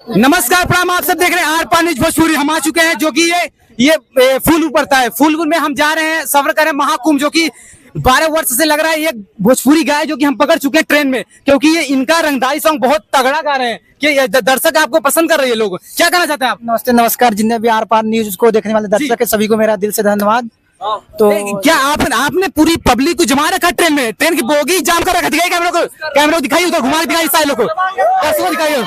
नमस्कार प्रणाम, आप सब देख रहे हैं आर पार न्यूज भोजपुरी। हम आ चुके हैं जो कि ये फूलपुर पड़ता है। फूलपुर में हम जा रहे हैं सफर करें महाकुंभ, जो कि 12 वर्ष से लग रहा है। ये भोजपुरी गाय जो कि हम पकड़ चुके हैं ट्रेन में, क्योंकि ये इनका रंगदारी सॉन्ग बहुत तगड़ा गा रहे हैं कि दर्शक आपको पसंद कर रहे हैं। लोग क्या कहना चाहते हैं आप? नमस्ते, नमस्कार जितने भी आर पार न्यूज को देखने वाले दर्शक है, सभी को मेरा दिल से धन्यवाद। तो क्या आपने पूरी पब्लिक को जमा रखा ट्रेन में? ट्रेन की बोगी जाम कर रखा। दिखाइए कैमरा को दिखाइए, उधर घुमा के दिखाइए सारे लोग को, दर्शकों दिखाइए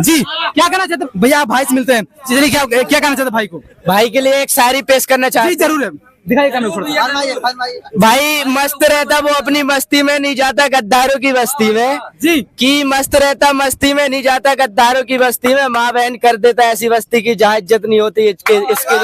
जी। क्या कहना चाहते हैं भैया? आप भाई से मिलते हैं, चलिए क्या कहना चाहते हैं भाई को? भाई के लिए एक शायरी पेश करना चाहते जी जरूर है, दिखाइए कैमरा थोड़ा। भाई मस्त रहता वो अपनी मस्ती में, नहीं जाता गद्दारों की बस्ती में जी। कि मस्त रहता मस्ती में, नहीं जाता गद्दारों की बस्ती में। माँ बहन कर देता ऐसी बस्ती की जहाँ इज्जत नहीं होती इसके जैसे।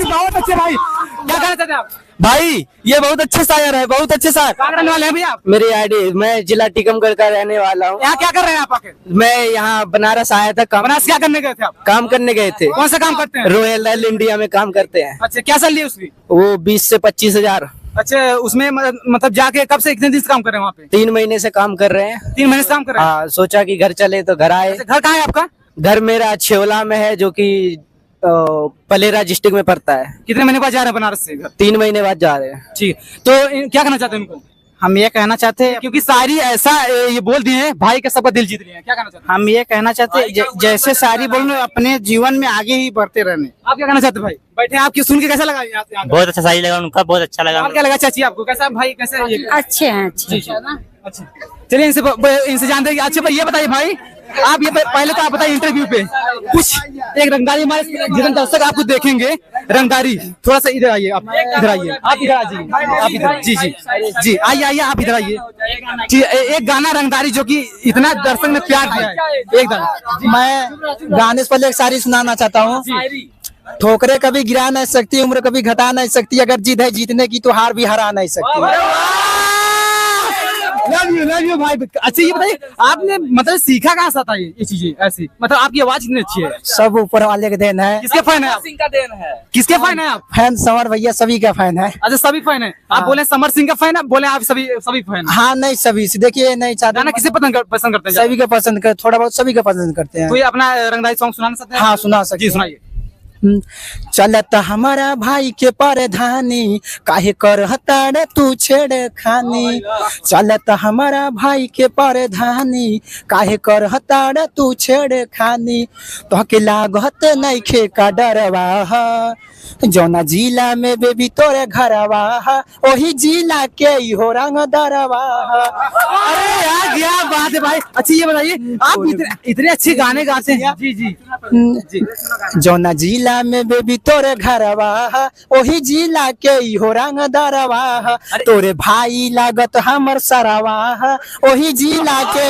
बहुत अच्छे भाई, क्या कहना चाहते हैं आप? भाई ये बहुत अच्छे शायर है, बहुत अच्छे शायर। क्या करने वाले हैं भैया आप? मेरी आईडी, मैं जिला टीकमगढ़ का रहने वाला हूँ। यहाँ क्या कर रहे हैं आप आके? मैं यहाँ बनारस आया था, बनारस क्या करने गए थे आप? काम करने गए थे। कौन सा काम करते हैं? रॉयल एयर इंडिया में काम करते हैं। अच्छा, क्या सैलरी है उसकी? वो 20 से 25 हजार। अच्छा, उसमें मतलब जाके कब से कितने दिन से काम कर रहे हैं वहाँ पे? 3 महीने से काम कर रहे हैं। 3 महीने से काम कर रहे हैं। हाँ, सोचा कि घर चले तो घर आए। अच्छा, घर कहाँ है आपका? घर मेरा छेवला में है, जो कि पलेरा डिस्ट्रिक्ट में पड़ता है। कितने महीने बाद जा रहे हैं बनारस से घर? 3 महीने बाद जा रहे हैं। ठीक, तो क्या कहना चाहते हैं उनको? हम ये कहना चाहते हैं, क्योंकि सारी ऐसा ये बोल दिए हैं, भाई का सबका दिल जीत लिए हैं। क्या कहना चाहते हैं? हम ये कहना चाहते हैं जैसे सारी बोलने अपने जीवन में आगे ही बढ़ते रहने। आप क्या कहना चाहते हैं भाई? बैठे आपकी सुन के कैसा लगा? यहाँ बहुत अच्छा शायरी लगा उनका, बहुत अच्छा लगा। और क्या लगा चाची आपको? कैसा भाई, कैसे ये? अच्छे हैं, अच्छे जी, अच्छा, चलिए इनसे जानते हैं। अच्छा भाई ये बताइए भाई, आप ये पहले तो आप बताइए इंटरव्यू पे कुछ एक रंगदारी, हमारे जितने दर्शक आपको देखेंगे रंगदारी, थोड़ा सा इधर आइए, आप इधर आइए, आप इधर आइए, आप इधर, जी जी जी, आइए आप इधर आइए। एक गाना रंगदारी जो कि इतना दर्शक ने प्यार दिया है, एक गाना। मैं गाने से पहले एक शायरी सुनाना चाहता हूँ। ठोकरे कभी गिरा नहीं सकती, उम्र कभी घटा नहीं सकती, अगर जिद है जीतने की तो हार भी हरा नहीं सकती। लव यू भाई। अच्छा ये बताइए, आपने मतलब सीखा कहाँ से था ये चीजें ऐसी? मतलब आपकी आवाज इतनी अच्छी है। सब ऊपर वाले के देन है। किसके फैन है आप? का देन है। किसके फैन है आप? फैन समर भैया सभी का फैन है। अच्छा, सभी फैन है। आप बोले समर सिंह का फैन है, बोले आप सभी फैन? हाँ नहीं, सभी से देखिए, नहीं चाहते गाना किसे पसंद करते हैं? सभी का पसंद कर, थोड़ा बहुत सभी का पसंद करते हैं। कोई अपना रंगदारी सॉन्ग सुनाना सकते हैं? हाँ सुना सकते जी, सुनाइए। चलत हमारा भाई के परधानी, काहे कर हताड़ तू छेड़ खानी। चलत हमारा भाई के परधानी, काहे कर हताड़ तू छेड़ खानी। तो के लागत नहीं खे का डरवा, जौना जिला में बेबी तोरे घरवा, वही जिला के हो रंग दरवा। अरे यार क्या बात है भाई। अच्छा ये बताइए, आप इतने अच्छे गाने गाते हैं। जी जी जी। जौना जिला में बेबी तोरे घरवा, वही जिला के हो रंग दरवा। तोरे भाई लागत हमर सरवा, वही जिला के।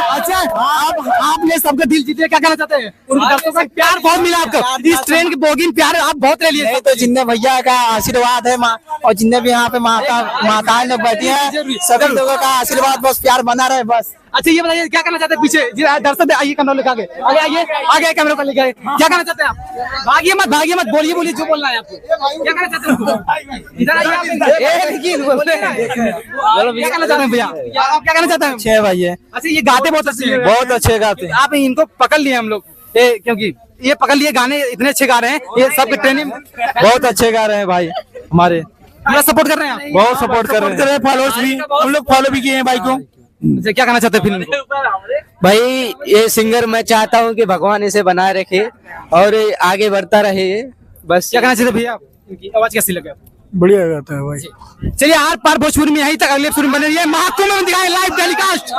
अच्छा, आपने सबका दिल जीते, क्या कहना चाहते हैं? उनके दर्शकों का प्यार बहुत मिला आपको, इस ट्रेन की बोगी में प्यार आप बहुत ले लिए। तो जिन्ने भैया का आशीर्वाद है माँ, और जिन्ने भी यहाँ पे माताएं लोग बैठी हैं, सभी लोगों का आशीर्वाद बस प्यार बना रहे बस। अच्छा ये बताइए, क्या कहना चाहते हैं? पीछे दर्शक आइए, कैमरा लेके आगे आगे कैमरा पर लेके आइए। क्या कहना चाहते हैं आप? भागिए मत, बोलिए जो बोलना है आपको। क्या कहना चाहते हैं? इधर आइए, क्या कहना चाहते हैं भैया? आप क्या कहना चाहते हैं? अच्छे भैया। अच्छा, ये गाते बहुत अच्छे हैं, बहुत अच्छे गाते हैं। आप इनको पकड़ लिए हम लोग, क्योंकि ये पकड़ लिए, गाने इतने अच्छे गा रहे हैं, ये सबके ट्रेनिंग बहुत अच्छे गा रहे हैं भाई हमारे। पूरा सपोर्ट कर रहे हैं आप? बहुत सपोर्ट कर रहे हैं, फॉलोअर्स भी हम लोग फॉलो भी किए हैं भाई को। अच्छा, क्या कहना चाहते हैं फिल्म को? भाई ये सिंगर मैं चाहता हूँ कि भगवान इसे बनाए रखे और आगे बढ़ता रहे बस। क्या कहना चाहते भैया आप? इनकी आवाज कैसी लगे? बढ़िया गाता है भाई। चलिए आर पार भोजपुरी में यहीं तक, अगले एपिसोड में बने रहिए। महाकुंभ में दिखाएं लाइव टेलीकास्ट।